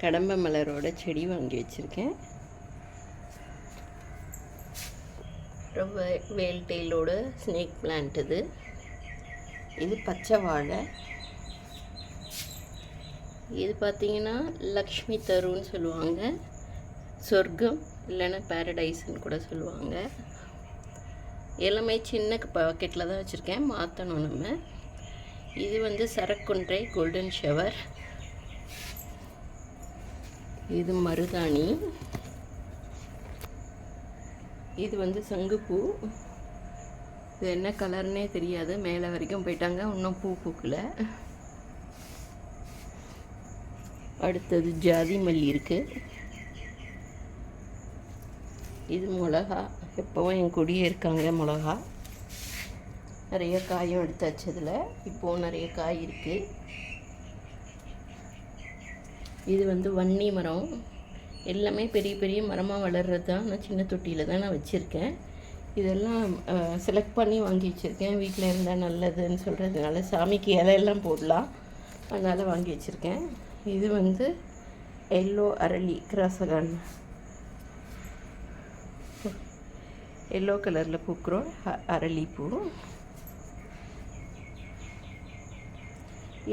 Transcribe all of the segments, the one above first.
கடம்ப மலரோட செடி வாங்கி வச்சுருக்கேன். ரொம்ப வேல் டெயிலோட ஸ்னேக் பிளான்ட் இது பச்சை வாழை. இது பார்த்திங்கன்னா லக்ஷ்மி தருன்னு சொல்லுவாங்க, சொர்க்கம் இல்லைன்னா பேரடைஸ்ன்னு கூட சொல்லுவாங்க. எல்லாமே சின்ன பாக்கெட்டில் தான் வச்சுருக்கேன், மாற்றணும் நம்ம. இது சரக்கொன்றை கோல்டன் ஷவர். இது மருதாணி. இது சங்குப்பூ. இது என்ன கலர்னே தெரியாது, மேலே வரைக்கும் போயிட்டாங்க, இன்னும் பூ பூக்கல. அடுத்தது ஜாதி மல்லி இருக்குது. இது மிளகா, எப்போவும் என் கூடயே இருக்காங்க மிளகா. நிறைய காயும் எடுத்தாச்சு. இதில் இப்போது நிறைய காய் இருக்குது. இது வன்னி மரம். எல்லாமே பெரிய பெரிய மரமாக வளர்கிறது தான். நான் சின்ன தொட்டியில் தான் நான் வச்சுருக்கேன். இதெல்லாம் செலக்ட் பண்ணி வாங்கி வச்சுருக்கேன். வீட்டில் இருந்தால் நல்லதுன்னு சொல்கிறதுனால சாமிக்கு இலையெல்லாம் போடலாம், அதனால் வாங்கி வச்சுருக்கேன். இது எல்லோ அரளி, கிராசகான், எல்லோ கலரில் பூக்கிறோம் அரளிப்பூ.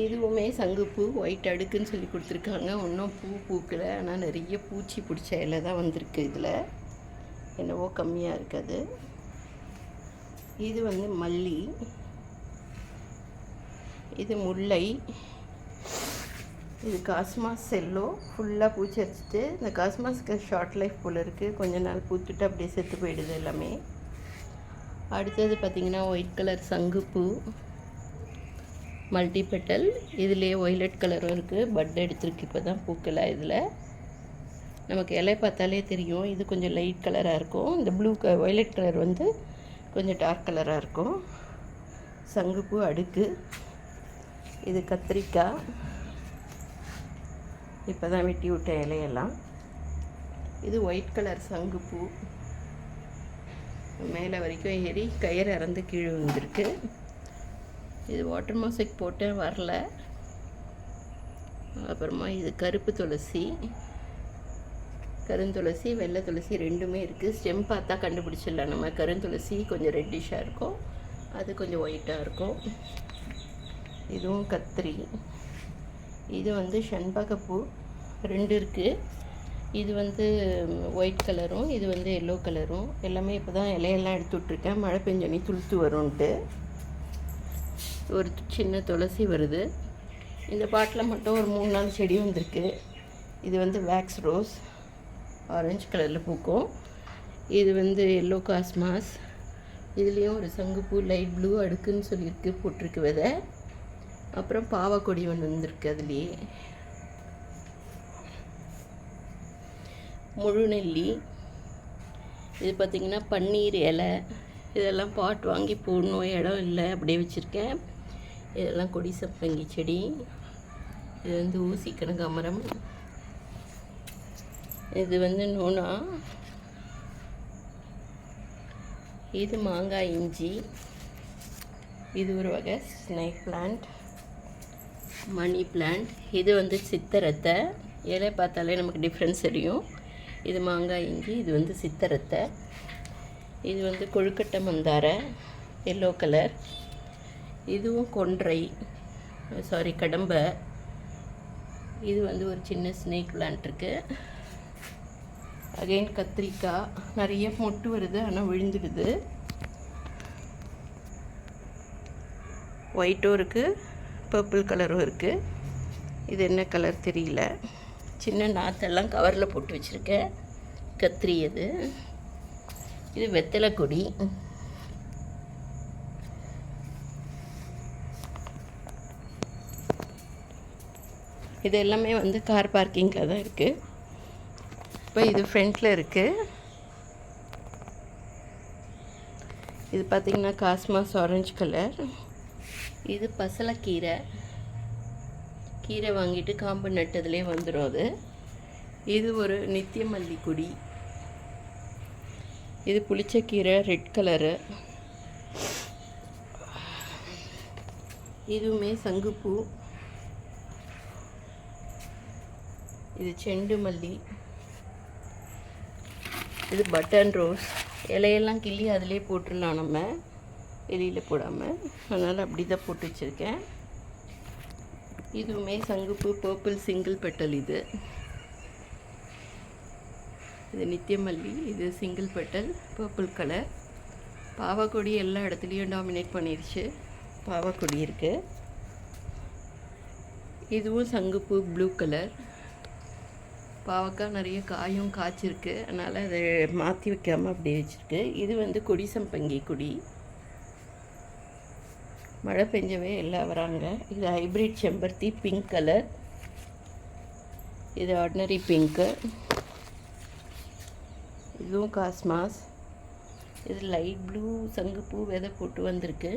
இதுவுமே சங்குப்பூ, ஒயிட் அடுக்குன்னு சொல்லி கொடுத்துருக்காங்க. இன்னும் பூ பூக்கலை, ஆனால் நிறைய பூச்சி பிடிச்ச இலை தான் வந்திருக்கு. இதில் என்னவோ கம்மியாக இருக்குது. இது மல்லி. இது முல்லை. இது காஸ்மாஸ் செல்லோ. ஃபுல்லாக பூச்சி அடிச்சிட்டு, இந்த காஸ்மாஸ்க்கு ஷார்ட் லைஃப் போல் இருக்குது. கொஞ்ச நாள் பூத்துட்டு அப்படியே செத்து போயிடுது எல்லாமே. அடுத்தது பார்த்திங்கன்னா ஒயிட் கலர் சங்குப்பூ, மல்டி பெட்டல். இதுலேயே ஒய்லட் கலரும் இருக்குது, பட் எடுத்துருக்கு, இப்போ தான் பூக்கலை. இதில் நமக்கு இலை பார்த்தாலே தெரியும், இது கொஞ்சம் லைட் கலராக இருக்கும். இந்த ஒய்லட் கலர் கொஞ்சம் டார்க் கலராக இருக்கும். சங்குப்பூ அடுக்கு. இது கத்திரிக்காய், இப்போ தான் வெட்டி விட்ட இலையெல்லாம். இது ஒயிட் கலர் சங்குப்பூ, மேலே வரைக்கும் ஏறி கயிறு இறந்து கீழே வந்திருக்கு. இது வாட்டர் மோசைக் போட்டேன், வரல. அப்புறமா இது கருப்பு துளசி, கருந்துளசி, வெள்ளை துளசி ரெண்டுமே இருக்குது. ஸ்டெம் பார்த்தா கண்டுபிடிச்சிடலாம் நம்ம. கருந்துளசி கொஞ்சம் ரெட்டிஷாக இருக்கும், அது கொஞ்சம் ஒயிட்டாக இருக்கும். இதுவும் கத்திரி. இது செண்பகப்பூ, ரெண்டு இருக்குது. இது ஒயிட் கலரும், இது எல்லோ கலரும். எல்லாமே இப்போ தான் இலையெல்லாம் எடுத்து விட்ருக்கேன், மழை பெஞ்சோன்னே துளுத்து வரும்ன்ட்டு. ஒரு சின்ன துளசி வருது. இந்த பாட்டில் மட்டும் ஒரு 3-4 செடி வந்திருக்கு. இது வேக்ஸ் ரோஸ், ஆரஞ்சு கலரில் பூக்கும். இது எல்லோ காஸ்மாஸ். இதுலேயும் ஒரு சங்குப்பூ லைட் ப்ளூ அடுக்குன்னு சொல்லியிருக்கு, போட்டிருக்கு விதை. அப்புறம் பாவக்கொடி ஒன்று வந்திருக்கு. அதுலேயே முழுநெல்லி. இது பார்த்திங்கன்னா பன்னீர் இலை. இதெல்லாம் பாட் வாங்கி போடணும், இடம் இல்லை, அப்படியே வச்சுருக்கேன். இதெல்லாம் கொடி சப்பங்கி செடி. இது ஊசி கனகாமரம். இது நோனா. இது மாங்காய் இஞ்சி. இது ஒரு வகை ஸ்னேக் பிளான்ட். Money plant. இது சித்தரத்தை. இலை பார்த்தாலே நமக்கு டிஃப்ரென்ஸ் தெரியும். இது மாங்காய் இஞ்சி. இது சித்தரத்தை. இது கொழுக்கட்டை மந்தாரை, எல்லோ கலர். இதுவும் கொன்றை, கடம்பை. இது ஒரு சின்ன ஸ்னேக் பிளான்ட் இருக்குது. அகைன் கத்திரிக்காய். நிறைய மொட்டு வருது, ஆனால் விழுந்துடுது. ஒயிட்டும் இருக்குது, பர்பிள் கலரும் இருக்குது. இது என்ன கலர் தெரியல. சின்ன நாற்றெல்லாம் கவரில் போட்டு வச்சுருக்கேன். கத்திரி. இது வெத்தலை கொடி. இது எல்லாமே கார் பார்க்கிங்கில் தான் இருக்குது. இப்போ இது ஃப்ரண்ட்டில் இருக்குது. இது பார்த்திங்கன்னா காஸ்மாஸ் ஆரஞ்சு கலர். இது பசலைக்கீரை. கீரை வாங்கிட்டு காம்பு நட்டதுலேயே வந்துடும் அது. இது ஒரு நித்திய மல்லி கொடி. இது புளிச்சக்கீரை, ரெட் கலரு. இதுவுமே சங்குப்பூ. இது செண்டு மல்லி. இது பட்டன் ரோஸ். இலையெல்லாம் கிள்ளி அதிலே போட்டுடலாம் நம்ம, வெளியில் போடாமல். அதனால் அப்படி தான் போட்டு வச்சுருக்கேன். இதுவுமே சங்குப்பூ பர்பிள் சிங்கிள் பெட்டல். இது நித்தியமல்லி. இது சிங்கிள் பெட்டல் பர்பிள் கலர். பாவக்கொடி எல்லா இடத்துலையும் டாமினேட் பண்ணிடுச்சு. பாவக்கொடி இருக்குது. இதுவும் சங்குப்பூ ப்ளூ கலர். பாவக்காய் நிறைய காயும் காய்ச்சிருக்கு, அதனால் அதை மாற்றி வைக்காமல் அப்படியே வச்சுருக்கு. இது கொடி சம்பங்கி கொடி. மழை பெஞ்சவே எல்லாம் வராங்க. இது ஹைப்ரிட் செம்பருத்தி பிங்க் கலர். இது ஆர்டினரி பிங்க்கு. இதுவும் காஸ்மாஸ். இது லைட் ப்ளூ சங்குப்பூ விதை போட்டு வந்திருக்கு.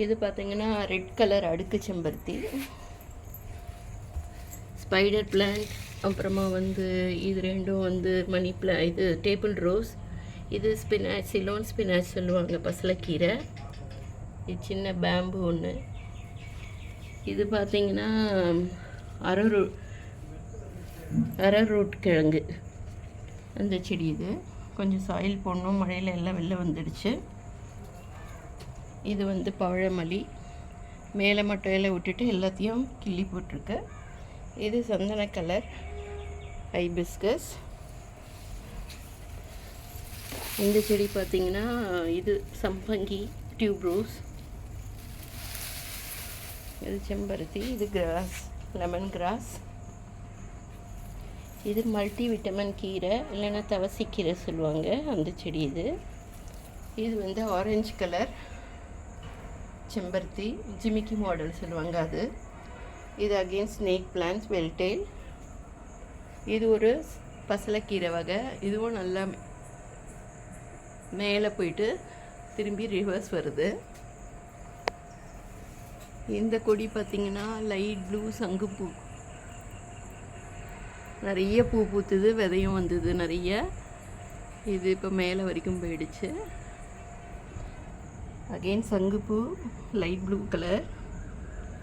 இது பார்த்திங்கன்னா ரெட் கலர் அடுக்கு செம்பருத்தி. Spider plant. அப்புறமா இது ரெண்டும் மணி இது டேபிள் ரோஸ். இது ஸ்பினாச், சிலோன் ஸ்பினாச் சொல்லுவாங்க, பசலைக்கீரை. இது சின்ன பேம்பு ஒன்று. இது பார்த்திங்கன்னா அரரூட் கிழங்கு அந்த செடி. இது கொஞ்சம் சாயில் போடணும், மழையில் எல்லாம் வெளில வந்துடுச்சு. இது பவழமல்லி. மேலே மட்டும் இலை விட்டுட்டு எல்லாத்தையும் கிள்ளி போட்டிருக்கு. இது சந்தன கலர் ஹைபிஸ்கஸ். இந்த செடி பார்த்திங்கன்னா இது சம்பங்கி டியூப் ரோஸ். இது செம்பருத்தி. இது கிராஸ், லெமன் கிராஸ். இது மல்டி விட்டமின் கீரை, இல்லைன்னா தவசிக்கீரை சொல்லுவாங்க, அந்த செடி. இது ஆரஞ்சு கலர் செம்பருத்தி, ஜிமிக்கி மாடல் சொல்லுவாங்க அது. இது அகெயின் ஸ்னேக் பிளான்ஸ், வெல்டெயில். இது ஒரு பசலைக்கீரை வகை. இதுவும் நல்லா மேலே போயிட்டு திரும்பி ரிவர்ஸ் வருது. இந்த கொடி பார்த்திங்கன்னா லைட் ப்ளூ சங்குப்பூ. நிறைய பூ பூத்துது, விதையும் வந்தது நிறைய. இது இப்போ மேலே வரைக்கும் போயிடுச்சு. அகெயின் சங்குப்பூ லைட் ப்ளூ கலர்.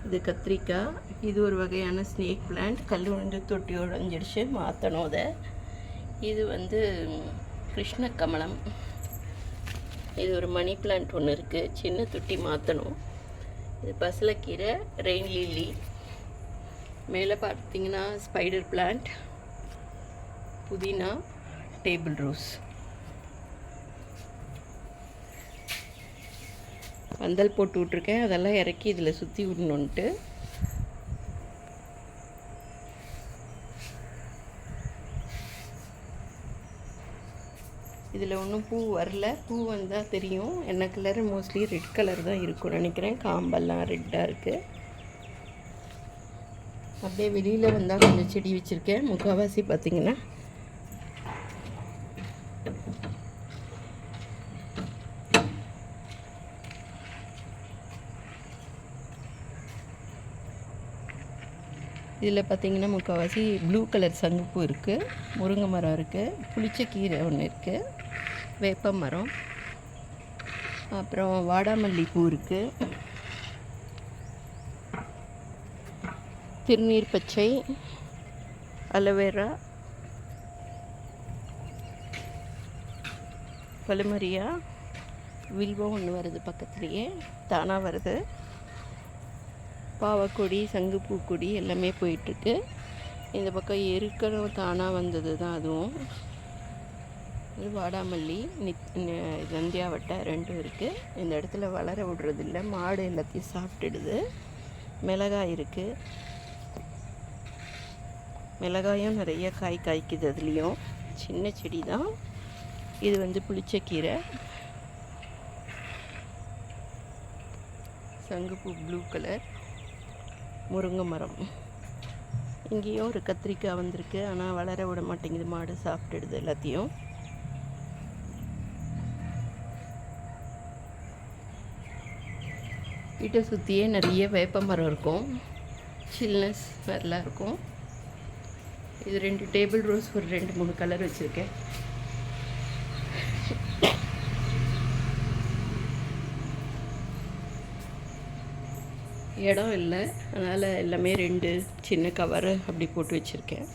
இது கத்திரிக்காய். இது ஒரு வகையான ஸ்னேக் பிளான்ட். கல் விழுந்து தொட்டி உடஞ்சிடுச்சு, மாற்றணும் அதை. இது கிருஷ்ண கமலம். இது ஒரு மணி பிளான்ட் ஒன்று இருக்குது, சின்ன தொட்டி மாற்றணும். இது பசலைக்கீரை, ரெயின் லில்லி. மேலே பார்த்திங்கன்னா ஸ்பைடர் பிளான்ட், புதினா, டேபிள் ரோஸ். பந்தல் போட்டு விட்ருக்கேன், அதெல்லாம் இறக்கி இதில் சுற்றி விடணுன்ட்டு. இதில் ஒன்றும் பூ வரல. பூ வந்தால் தெரியும். என்ன கலர்? மோஸ்ட்லி ரெட் கலர் தான் இருக்கும்னு நினைக்கிறேன். காம்பெல்லாம் ரெட்டாக இருக்குது. அப்படியே வெளியில் வந்தால் கொஞ்சம் செடி வச்சுருக்கேன். முக்கால்வாசி பார்த்திங்கன்னா இதில் பார்த்திங்கன்னா முக்கால்வாசி ப்ளூ கலர் சங்குப்பூ இருக்குது, முருங்கை மரம் இருக்குது, புளிச்சக்கீரை ஒன்று இருக்குது, வேப்ப மரம், அப்புறம் வாடாமல்லி பூ இருக்குது, திருநீர் பச்சை, அலோவேரா, பலுமரியா, வில்வம் ஒன்று வருது பக்கத்துலேயே, தானாக வருது. பாவக்கொடி, சங்குப்பூ கொடி எல்லாமே போயிட்டுருக்கு. இந்த பக்கம் எருக்கணும் தானாக வந்தது தான் அதுவும். இது வாடாமல்லி, நந்தியாவட்டை ரெண்டும் இருக்குது. இந்த இடத்துல வளர விடுறதில்ல, மாடு எல்லாத்தையும் சாப்பிட்டுடுது. மிளகாய் இருக்குது, மிளகாயும் நிறைய காய் காய்க்குது. அதுலேயும் சின்ன செடி தான். இது புளிச்சக்கீரை, சங்குப்பூ ப்ளூ கலர், முருங்கை மரம். இங்கேயும் ஒரு கத்திரிக்காய் வந்திருக்கு, ஆனால் வளர விட மாட்டேங்குது, மாடு சாப்பிட்டுடுது எல்லாத்தையும். வீட்டை சுற்றியே நிறைய வேப்ப மரம் இருக்கும், சில்னஸ் நல்லா இருக்கும். இது 2 டேபிள் ரோஸ், ஒரு 2-3 கலர் வச்சுருக்கேன். இடம் இல்லை, அதனால் எல்லாமே 2 சின்ன கவரு அப்படி போட்டு வச்சுருக்கேன்.